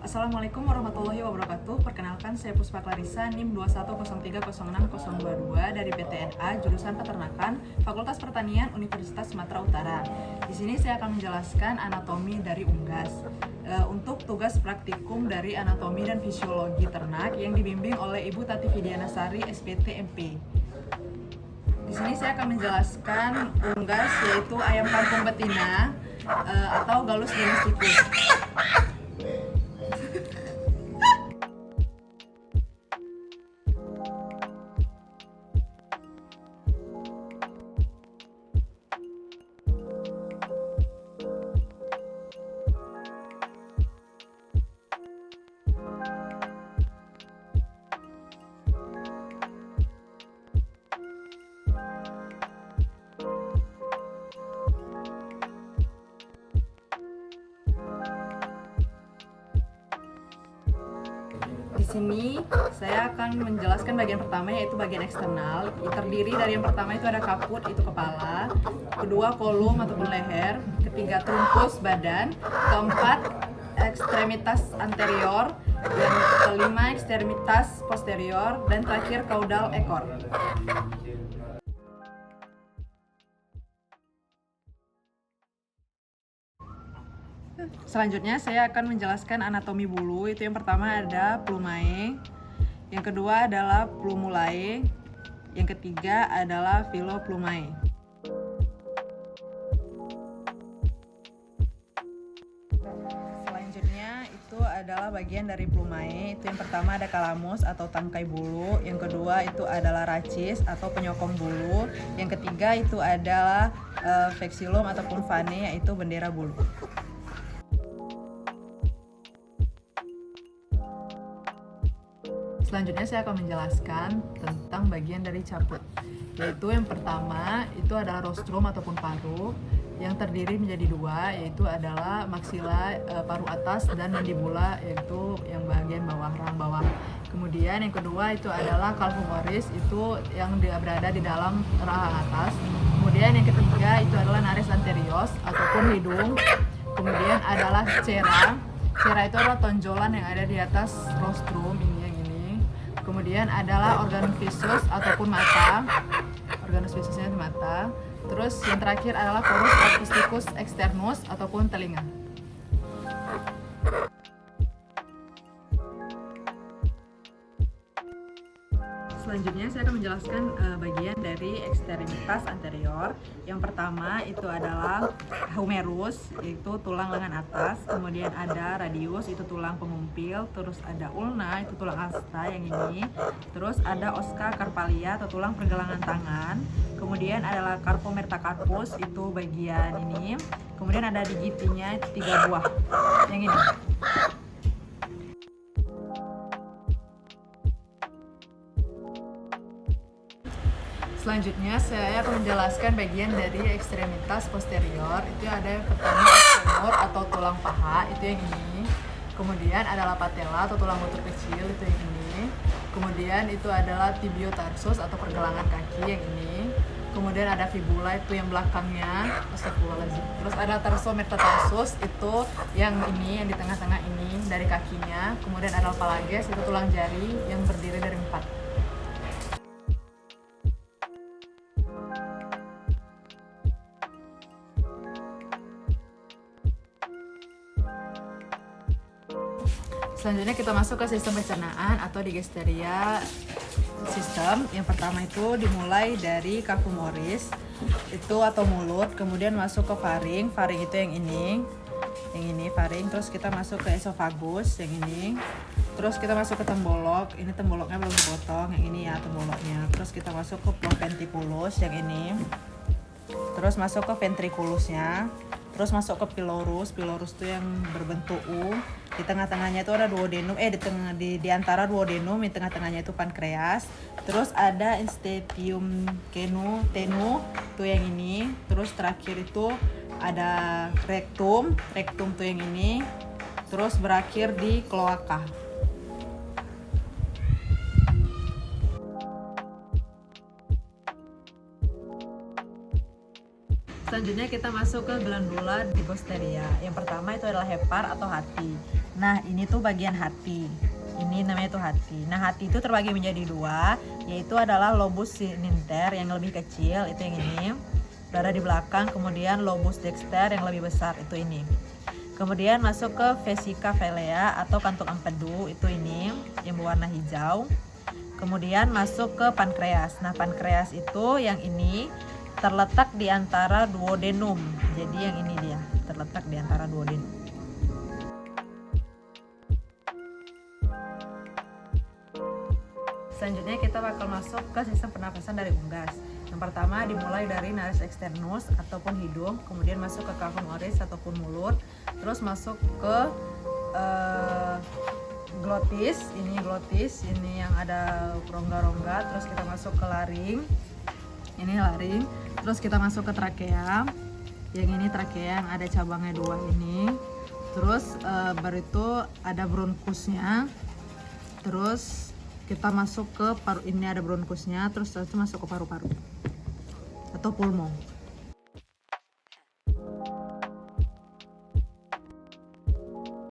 Assalamualaikum warahmatullahi wabarakatuh. Perkenalkan, saya Puspa Clarissa, NIM 210306022 dari PTNA, jurusan Peternakan, Fakultas Pertanian, Universitas Sumatera Utara. Di sini saya akan menjelaskan anatomi dari unggas. Untuk tugas praktikum dari anatomi dan fisiologi ternak yang dibimbing oleh Ibu Tati Fidianasari, SPT MP. Di sini saya akan menjelaskan unggas, yaitu ayam kampung betina atau Gallus domesticus. Di sini saya akan menjelaskan bagian pertama, yaitu bagian eksternal. Terdiri dari yang pertama itu ada kaput, itu kepala, kedua kolum ataupun leher, ketiga trunkus badan, keempat ekstremitas anterior, yang kelima ekstremitas posterior, dan terakhir kaudal ekor. Selanjutnya saya akan menjelaskan anatomi bulu. Itu yang pertama ada plumae, yang kedua adalah plumulae, yang ketiga adalah filoplumae. Selanjutnya itu adalah bagian dari plumae. Itu yang pertama ada kalamus atau tangkai bulu, yang kedua itu adalah racis atau penyokong bulu, yang ketiga itu adalah vexillum ataupun vane, yaitu bendera bulu. Selanjutnya saya akan menjelaskan tentang bagian dari caput, yaitu yang pertama itu adalah rostrum ataupun paru, yang terdiri menjadi dua, yaitu adalah maksila paru atas dan mandibula, yaitu yang bagian bawah, rahang bawah. Kemudian yang kedua itu adalah calvuloris, itu yang berada di dalam rahang atas. Kemudian yang ketiga itu adalah nares anterior ataupun hidung. Kemudian adalah sclera. Sclera itu adalah tonjolan yang ada di atas rostrum ini. Kemudian adalah organus visus ataupun mata. Organus visusnya di mata. Terus yang terakhir adalah porus acusticus externus ataupun telinga. Selanjutnya saya akan menjelaskan bagian dari ekstremitas anterior. Yang pertama itu adalah humerus, yaitu tulang lengan atas. Kemudian ada radius, itu tulang pengumpil. Terus ada ulna, itu tulang asta yang ini. Terus ada oska carpalia atau tulang pergelangan tangan. Kemudian adalah carpo metacarpus, itu bagian ini. Kemudian ada digitinya, itu 3 buah yang ini. Selanjutnya saya akan menjelaskan bagian dari ekstremitas posterior. Itu ada yang pertama femur atau tulang paha, itu yang ini. Kemudian adalah patella atau tulang lutut kecil, itu yang ini. Kemudian itu adalah tibiotarsus atau pergelangan kaki, yang ini. Kemudian ada fibula, itu yang belakangnya. Astagfirullahaladzim. Terus ada tarsometatarssus, itu yang ini, yang di tengah-tengah ini dari kakinya. Kemudian ada phalanges, itu tulang jari yang berdiri dari 4. Selanjutnya kita masuk ke sistem pencernaan atau digestheria sistem. Yang pertama itu dimulai dari cavumoris, itu atau mulut, kemudian masuk ke faring. Faring itu yang ini faring. Terus kita masuk ke esophagus yang ini. Terus kita masuk ke tembolok. Ini temboloknya belum dipotong, yang ini ya temboloknya. Terus kita masuk ke proventiculus yang ini. Terus masuk ke ventriculusnya. Terus masuk ke pylorus. Pylorus itu yang berbentuk U. Di tengah-tengahnya itu ada duodenum, di antara duodenum, di tengah-tengahnya itu pankreas. Terus ada institutum tenu, itu yang ini. Terus terakhir itu ada rectum tuh yang ini. Terus berakhir di kloaka. Selanjutnya kita masuk ke glandula digosteria. Yang pertama itu adalah hepar atau hati. Nah, ini tuh bagian hati. Ini namanya tuh hati. Nah, hati itu terbagi menjadi dua, yaitu adalah lobus sininter yang lebih kecil, itu yang ini. Berada di belakang, kemudian lobus dexter yang lebih besar, itu ini. Kemudian masuk ke vesica velea atau kantung empedu, itu ini yang berwarna hijau. Kemudian masuk ke pankreas. Nah, pankreas itu yang ini terletak di antara duodenum. Jadi yang ini dia, terletak di antara duodenum. Selanjutnya kita bakal masuk ke sistem pernapasan dari unggas. Yang pertama dimulai dari nares externus ataupun hidung, kemudian masuk ke cavum oris ataupun mulut, terus masuk ke glotis, ini yang ada rongga-rongga, terus kita masuk ke laring. Ini laring, terus kita masuk ke trakea. Yang ini trakea yang ada cabangnya dua ini. Terus baru itu ada bronkusnya. Terus kita masuk ke paru, ini ada bronkusnya. Terus itu masuk ke paru-paru atau pulmo.